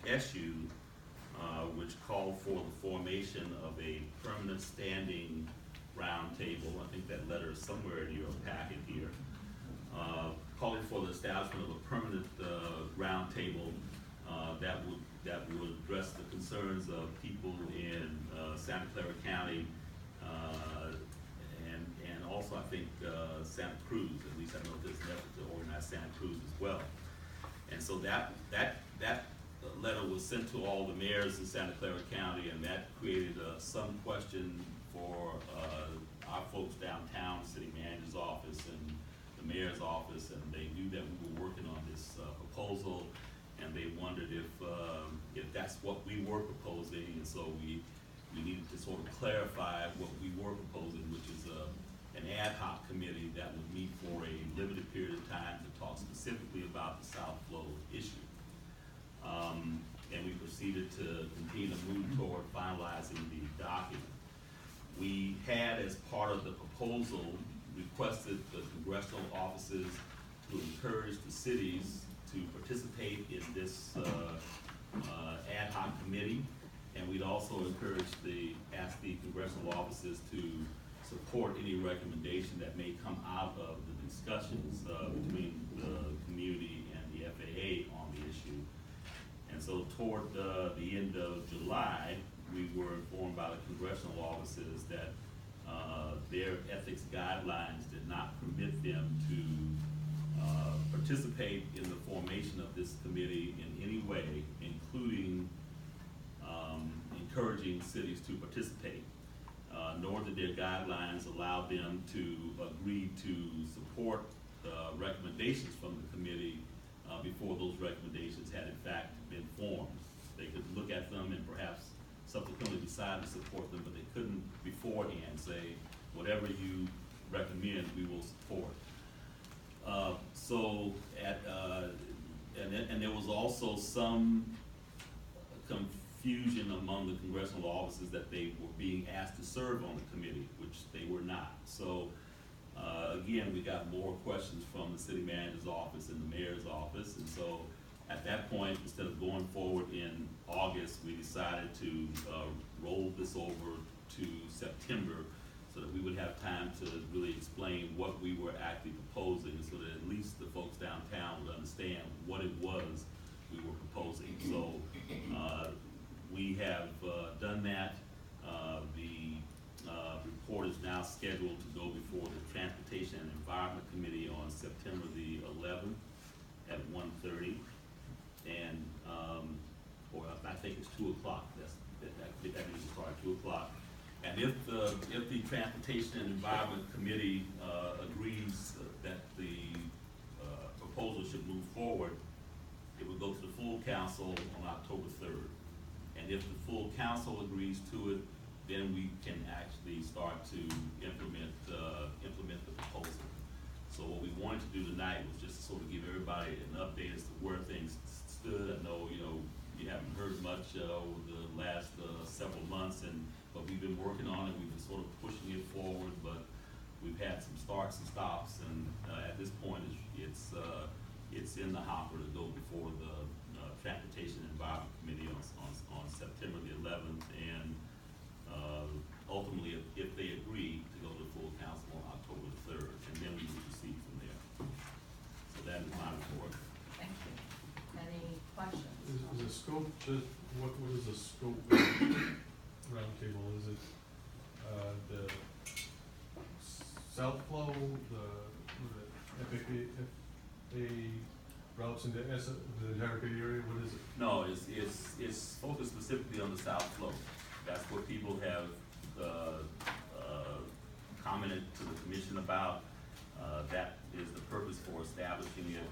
issue, which called for the formation of a permanent standing roundtable. I think that letter is somewhere in your packet here. Calling for the establishment of a permanent roundtable that would address the concerns of people in Santa Clara County, and also I think Santa Cruz. At least I know there's an effort to organize Santa Cruz as well. And so that letter was sent to all the mayors in Santa Clara County, and that created some question for our folks downtown, city manager's office and the mayor's office, and they knew that we were working on this proposal, and they wondered if that's what we were proposing, and so we needed to sort of clarify what we were proposing, which is an ad hoc committee that would meet for a limited period of time to talk specifically about the South Flow issue. And we proceeded to continue to move toward finalizing the document. We had, as part of the proposal, requested the congressional offices to encourage the cities to participate in this ad hoc committee, and we'd also ask the congressional offices to support any recommendation that may come out of the discussions between the community and the FAA on the issue. And so toward the end of July, we were informed by the congressional offices that their ethics guidelines did not permit them to participate in the formation of this committee in any way, including encouraging cities to participate. Nor did their guidelines allow them to agree to support recommendations from the committee before those recommendations had in fact been formed. They could look at them and perhaps subsequently decide to support them, but they couldn't beforehand say, whatever you recommend, we will support. And there was also some confusion among the congressional offices that they were being asked to serve on the committee, which they were not. So again, we got more questions from the city manager's office and the mayor's office, and so at that point, instead of going forward in August, we decided to roll this over to September so that we would have time to really explain what we were actually proposing, so that at least the folks downtown would understand what it was we were proposing. So we have done that. The report is now scheduled to go before the Transportation and Environment Committee on September the 11th at 1:30. And or I think it's 2 o'clock. That needs to start at 2 o'clock. And if the Transportation and Environment Committee agrees that the proposal should move forward, it would go to the full council on October 3rd. And if the full council agrees to it, then we can actually start to implement the proposal. So what we wanted to do tonight was just to sort of give everybody an update as to where things stood. I know you haven't heard much over the last several months, but we've been working on it. We've been sort of pushing it forward, but we've had some starts and stops, and at this point it's in the hopper to go before the Transportation and Environment Committee on September the 11th, and ultimately, if they agree, to go to the full council on October the 3rd, and then we will proceed from there. So that is my report. Thank you. Any questions? Is the scope, what is the scope of the roundtable? Is it the South Flow, the FAA routes into the entire Bay Area? What is it? No, it's focused specifically on the South Flow. That's what people have commented to the commission about. That is the purpose for establishing it.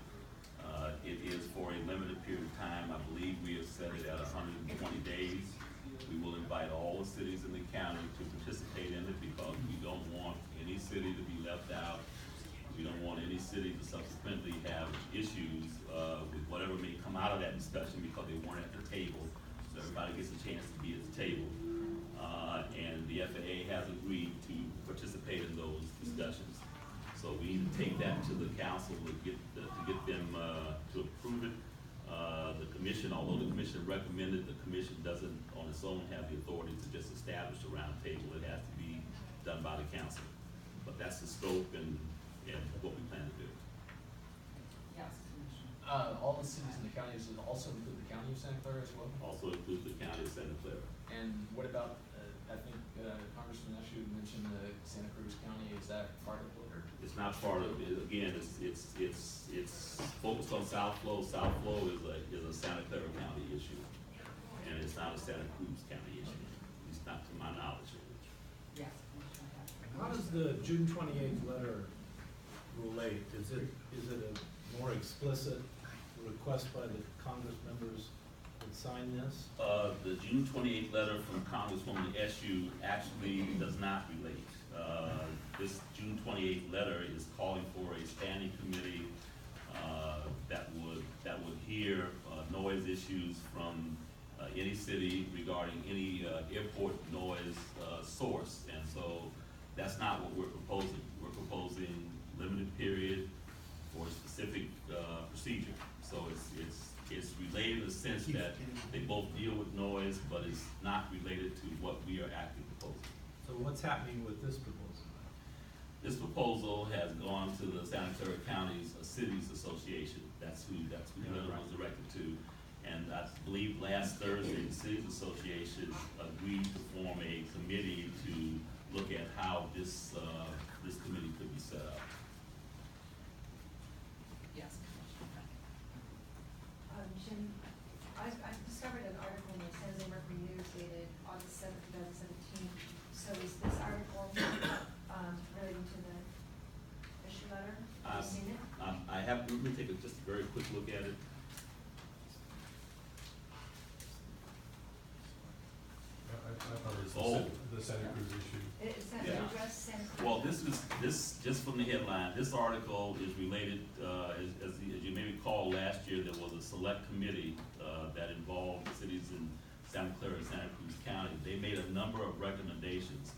It is for a limited period of time. I believe we have set it at 120 days. We will invite all the cities in the county to participate in it because we don't want any city to be left out. We don't want any city to subsequently have issues with whatever may come out of that discussion because they weren't at the table. So everybody gets a chance to be at the table. And the FAA has agreed to participate in those discussions. So we need to take that to the council to get them to approve it. The commission although the commission recommended, the commission doesn't on its own have the authority to just establish a round table. It has to be done by the council. But that's the scope and what we plan to do. Yes, Commissioner. All the cities in the county, does it also include the county of Santa Clara as well? Also includes the county of Santa Clara. And what about, I think Congressman Ashew mentioned the Santa Cruz County, is that part of it, or? It's not part of it. Again, it's focused on South Flow. South Flow is a Santa Clara County issue. And it's not a Santa Cruz County issue, at least not to my knowledge. Yes, Commissioner Hess. How does the June 28th letter relate? Is it a more explicit request by the Congress members that sign this? The June 28th letter from Congresswoman Eshoo actually does not relate. This June 28th letter is calling for a standing committee that would hear noise issues from any city regarding any airport noise source. And so that's not what we're proposing. We're proposing limited period for a specific procedure. So it's related in the sense that they both deal with noise, but it's not related to what we are actually proposing. So what's happening with this proposal? This proposal has gone to the Santa Clara County's Cities Association. That's who the letter was directed to. And I believe last Thursday, the Cities Association agreed to form a committee to look at how this committee could be set up. Yes, Commissioner. Jim, I discovered an article in the San Jose Mercury News dated August 7th, 2017. So is this article relating to the issue letter? Have you seen it? Let me take just a very quick look at it. I thought it was Oh. the Santa Cruz issue. It says Yeah. address Santa Cruz. Well, this, just from the headline, this article is related, as you may recall, last year, there was a select committee, that involved cities in Santa Clara and Santa Cruz County. They made a number of recommendations,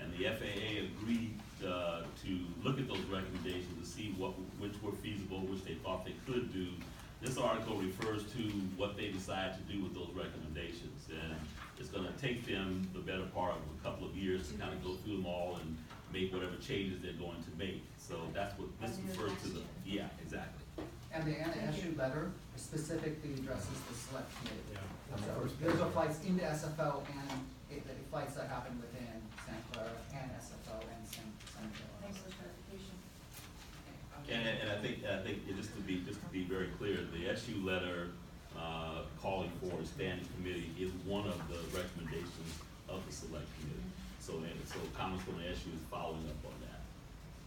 and the FAA agreed, to look at those recommendations to see which were feasible, which they thought they could do. This article refers to what they decide to do with those recommendations, and it's gonna take them the better part of a couple of years to kind of go through them all and make whatever changes they're going to make. So that's what this By the end of refers to next the, yeah, exactly. And the Anna Eshoo letter specifically addresses the select committee. Yeah. So those are flights into SFO and flights that happen within Santa Clara and SFO and San Diego. Thanks for the clarification. And I think just to be very clear, the SU letter, calling for a standing committee is one of the recommendations of the select committee. So Congresswoman SU is following up on that.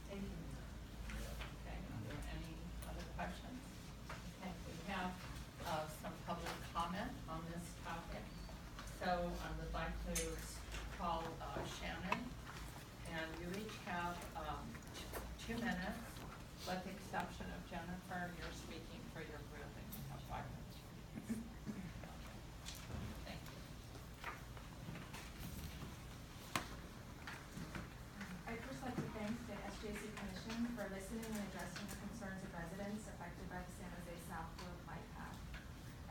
Thank you. Okay, are there any other questions? Okay, we have some public comment on this topic. So I would like to call Shannon, and you each have 2 minutes, with the exception of Jennifer, you're speaking for your group and you have 5 minutes. Thank you. I'd first like to thank the SJC Commission for listening and addressing the concerns of residents affected by the San Jose South Flow flight path.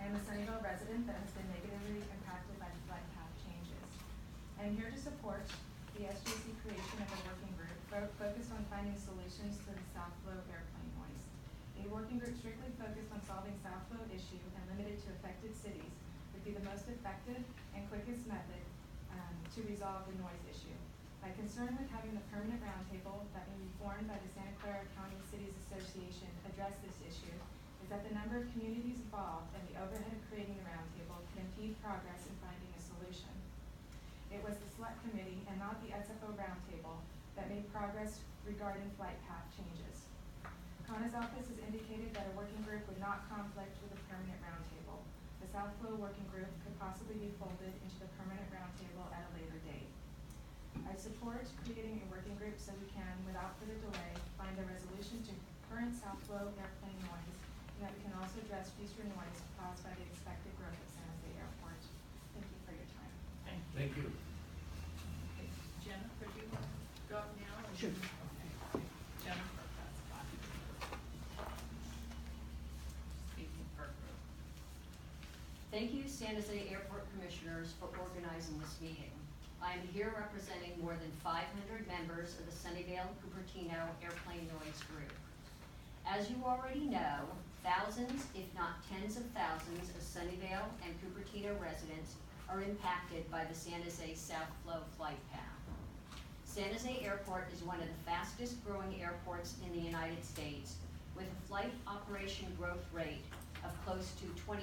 I am a Sunnyvale resident that has been negatively impacted by the flight path changes. I am here to support the SJC creation of a working group focused on finding solutions to the South Flow airplane noise. A working group strictly focused on solving South Flow issue and limited to affected cities would be the most effective and quickest method to resolve the noise issue. My concern with having the permanent roundtable that may be formed by the Santa Clara County Cities Association address this issue is that the number of communities involved and the overhead of creating the roundtable can impede progress in finding a solution. It was the select committee and not the SFO roundtable that made progress regarding flight path changes. Kana's office has indicated that a working group would not conflict with a permanent roundtable. The South Flow working group could possibly be folded into the permanent roundtable at a later date. I support creating a working group so we can, without further delay, find a resolution to current South Flow airplane noise, and that we can also address future noise caused by the expected growth of San Jose Airport. Thank you for your time. Thank you. Thank you. Okay, Jennifer, do you want to go up now? or- Sure. Okay, Jennifer Prescott. Speaking for group. Thank you, San Jose Airport Commissioners, for organizing this meeting. I am here representing more than 500 members of the Sunnyvale-Cupertino Airplane Noise Group. As you already know, thousands, if not tens of thousands, of Sunnyvale and Cupertino residents are impacted by the San Jose South Flow flight path. San Jose Airport is one of the fastest growing airports in the United States, with a flight operation growth rate of close to 25%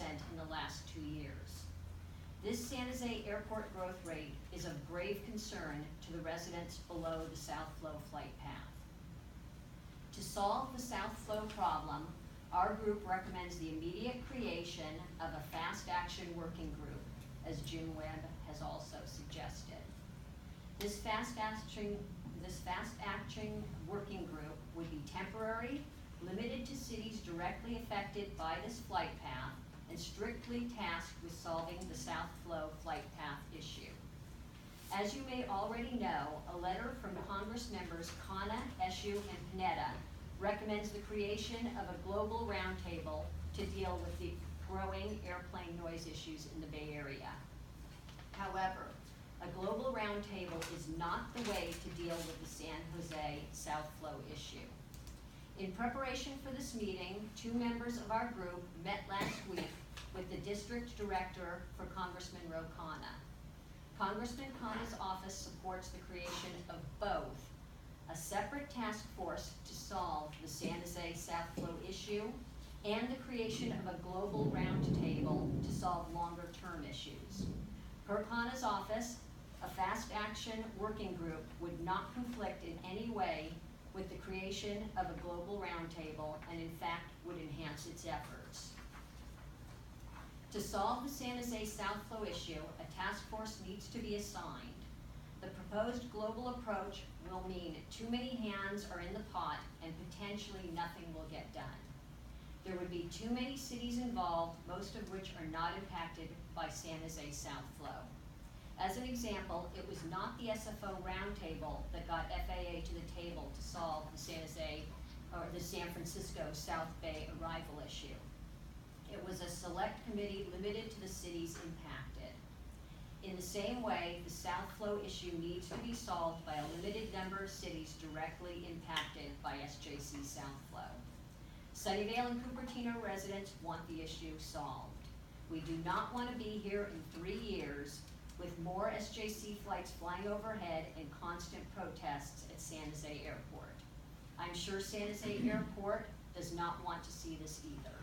in the last 2 years. This San Jose Airport growth rate is of grave concern to the residents below the South Flow flight path. To solve the South Flow problem, our group recommends the immediate creation of a fast action working group, as Jim Webb has also suggested. This fast action working group would be temporary, limited to cities directly affected by this flight path, and strictly tasked with solving the South Flow flight path issue. As you may already know, a letter from Congress members Khanna, Eshoo, and Panetta recommends the creation of a global roundtable to deal with the growing airplane noise issues in the Bay Area. However, a global roundtable is not the way to deal with the San Jose South Flow issue. In preparation for this meeting, 2 members of our group met last week with the district director for Congressman Ro Khanna. Congressman Khanna's office supports the creation of both a separate task force to solve the San Jose South Flow issue and the creation of a global roundtable to solve longer-term issues. Per Khanna's office, a fast action working group would not conflict in any way with the creation of a global roundtable and in fact would enhance its efforts. To solve the San Jose South Flow issue, a task force needs to be assigned. The proposed global approach will mean too many hands are in the pot and potentially nothing will get done. There would be too many cities involved, most of which are not impacted by San Jose South Flow. As an example, it was not the SFO roundtable that got FAA to the table to solve the San Francisco South Bay arrival issue. It was a select committee limited to the cities impacted. In the same way, the South Flow issue needs to be solved by a limited number of cities directly impacted by SJC South Flow. Sunnyvale and Cupertino residents want the issue solved. We do not want to be here in 3 years with more SJC flights flying overhead and constant protests at San Jose Airport. I'm sure San Jose Airport does not want to see this either.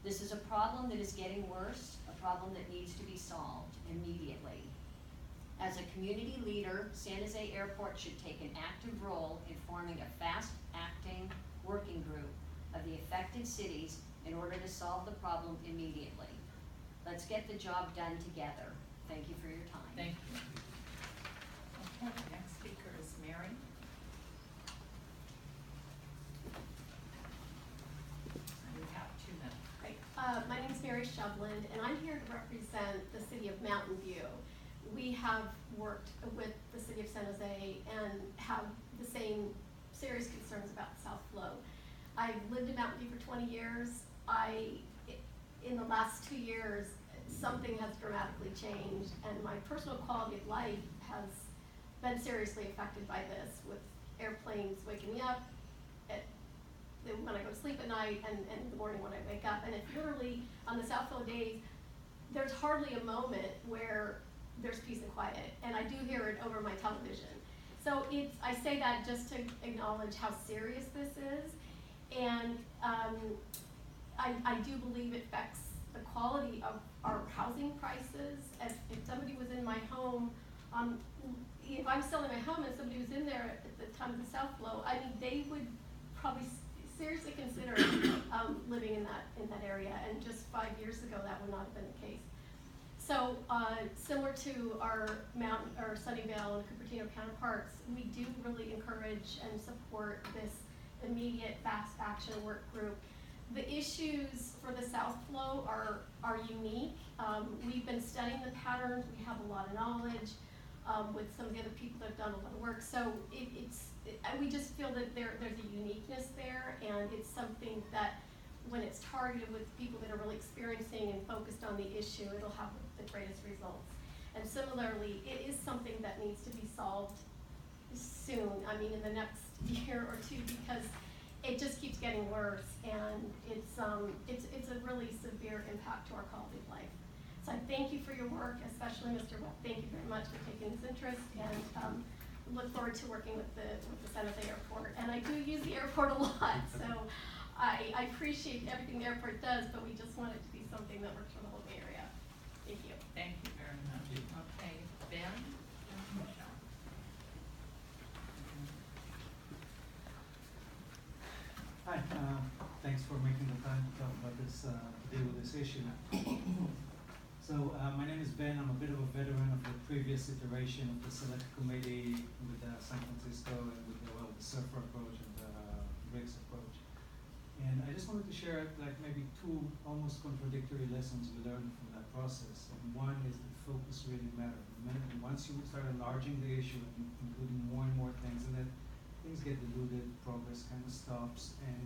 This is a problem that is getting worse, a problem that needs to be solved immediately. As a community leader, San Jose Airport should take an active role in forming a fast-acting working group of the affected cities in order to solve the problem immediately. Let's get the job done together. Thank you for your time. Thank you. Okay, the next speaker is Mary. And we have 2 minutes. Hi, my name is Mary Shevland, and I'm here to represent the city of Mountain View. We have worked with the city of San Jose and have the same serious concerns about South Flow. I've lived in Mountain View for 20 years. In the last 2 years, something has dramatically changed, and my personal quality of life has been seriously affected by this, with airplanes waking me up when I go to sleep at night and in the morning when I wake up. And it's literally, on the South Flow days, there's hardly a moment where there's peace and quiet, and I do hear it over my television. So I say that just to acknowledge how serious this is, and I do believe it affects the quality of our housing prices. If somebody was in my home, if I'm selling my home and somebody was in there at the time of the South Flow, I mean, they would probably seriously consider living in that area. And just 5 years ago, that would not have been the case. So similar to our Sunnyvale and Cupertino counterparts, we do really encourage and support this immediate fast action work group. The issues for the South Flow are unique. We've been studying the patterns. We have a lot of knowledge with some of the other people that have done a lot of work. So we just feel that there's a uniqueness there, and it's something that when it's targeted with people that are really experiencing and focused on the issue, it'll have the greatest results. And similarly, it is something that needs to be solved soon, I mean, in the next year or two, because it just keeps getting worse, and it's a really severe impact to our quality of life. So I thank you for your work, especially Mr. Webb. Thank you very much for taking this interest, and look forward to working with the San Jose Airport. And I do use the airport a lot, so I appreciate everything the airport does, but we just want it to be something that works for the whole Bay Area. Thank you. Thank you very much. Okay, Ben and Michelle. Hi, thanks for making the time to talk about this, to deal with this issue. So, my name is Ben. I'm a bit of a veteran of the previous iteration of the select committee with San Francisco and with the surfer approach and the Briggs approach. And I just wanted to share like maybe two almost contradictory lessons we learned from that process. And one is that focus really matters. Once you start enlarging the issue and including more and more things in it, things get diluted, progress kind of stops, and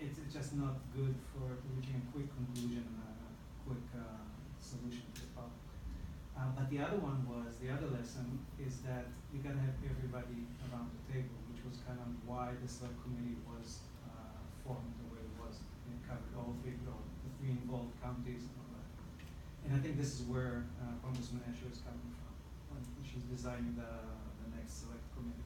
it's just not good for reaching a quick conclusion and a quick solution to the problem. But the other lesson is that you gotta have everybody around the table, which was kind of why the select committee was formed the way it was. It covered all the three involved counties and all that. And I think this is where Congressman Asher is coming from when she's designing the next select committee.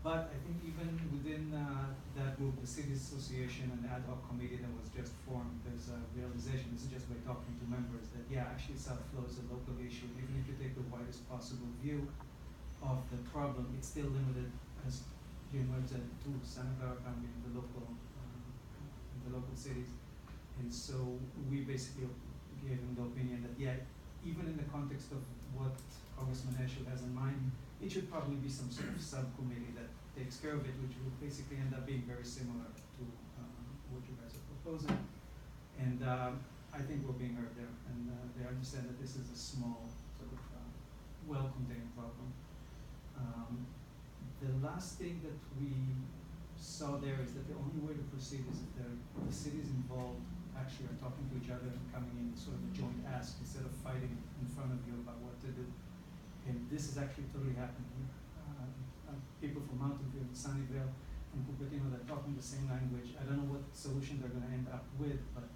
But I think even within that group, the City Association and the ad hoc committee that was just formed, there's a realization, this is just by talking to members, that yeah, actually South Flow is a local issue. Even if you take the widest possible view of the problem, it's still limited, as Jim Webb said, to Santa Clara County and the local cities. And so we basically gave him the opinion that yeah, even in the context of what Congressman Asher has in mind, it should probably be some sort of subcommittee that takes care of it, which will basically end up being very similar to what you guys are proposing. And I think we're being heard there, and they understand that this is a small, sort of well-contained problem. The last thing that we saw there is that the only way to proceed is if the cities involved actually are talking to each other and coming in sort of a joint ask instead of fighting in front of you about what to do. And this is actually totally happening here. People from Mountain View and Sunnyvale and Cupertino, they're talking the same language. I don't know what solution they're going to end up with, but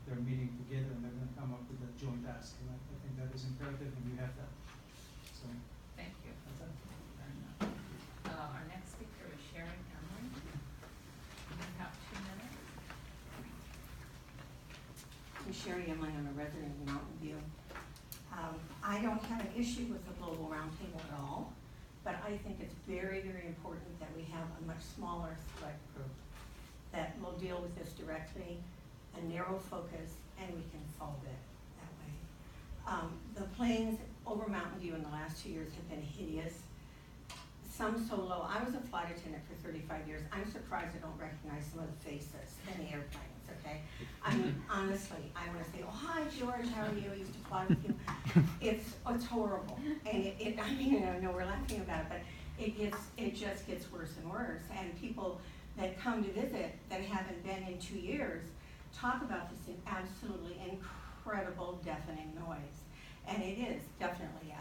they're meeting together and they're going to come up with a joint ask. And I think that is imperative, and you have that. So, Thank you. that's it. Very much. Our next speaker is Sherry Emery. You have 2 minutes. I'm Sherry Emily, I'm a resident of Mountain View. I don't have an issue with the Global Roundtable at all, but I think it's very, very important that we have a much smaller select group that will deal with this directly, a narrow focus, and we can solve it that way. The planes over Mountain View in the last 2 years have been hideous. Some so low. I was a flight attendant for 35 years. I'm surprised I don't recognize some of the faces in the airplanes, okay? I mean, honestly, I want to say, oh, hi, George, how are you? I used to fly with you. It's horrible. And I mean, I know we're laughing about it, but it just gets worse and worse. And people that come to visit that haven't been in 2 years talk about this absolutely incredible deafening noise. And it is definitely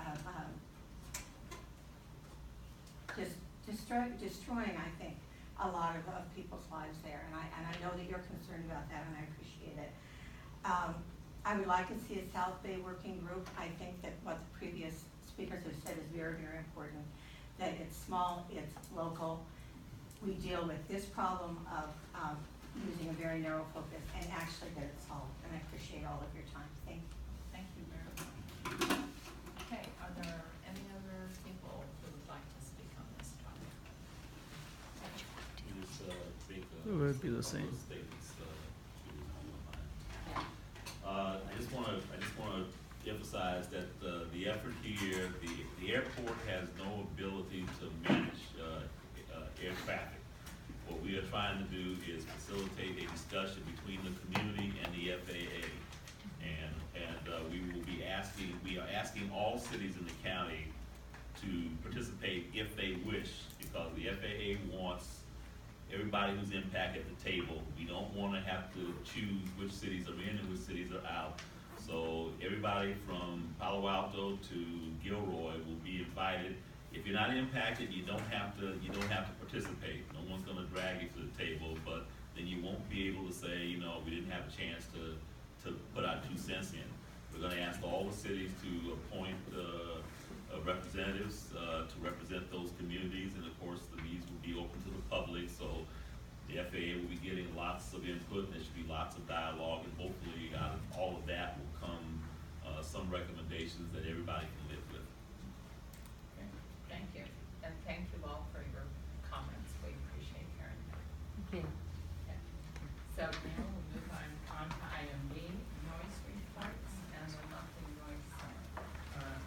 destroying, I think, a lot of people's lives there, and I know that you're concerned about that, and I appreciate it. I would like to see a South Bay working group. I think that what the previous speakers have said is very, very important, that it's small, it's local. We deal with this problem of using a very narrow focus, and actually that it's solved, and I appreciate all of your time. Thank you. Thank you very much. Okay, are there any other people who would like to speak on this topic? We just make It would be the same. statements to I just wanna emphasize that the effort here, the airport has no ability to manage air traffic. What we are trying to do is facilitate a discussion between the community and the FAA. And we are asking all cities in the county to participate if they wish, because the FAA wants everybody who's impacted at the table. We don't wanna have to choose which cities are in and which cities are out. So everybody from Palo Alto to Gilroy will be invited. If you're not impacted, you don't have to participate. No one's gonna drag you to the table, but then you won't be able to say, you know, we didn't have a chance to put our 2 cents in. We're gonna ask all the cities to appoint, representatives, to represent those communities, and of course, the meetings will be open to the public, so the FAA will be getting lots of input, and there should be lots of dialogue, and hopefully out of all of that will come, some recommendations that everybody can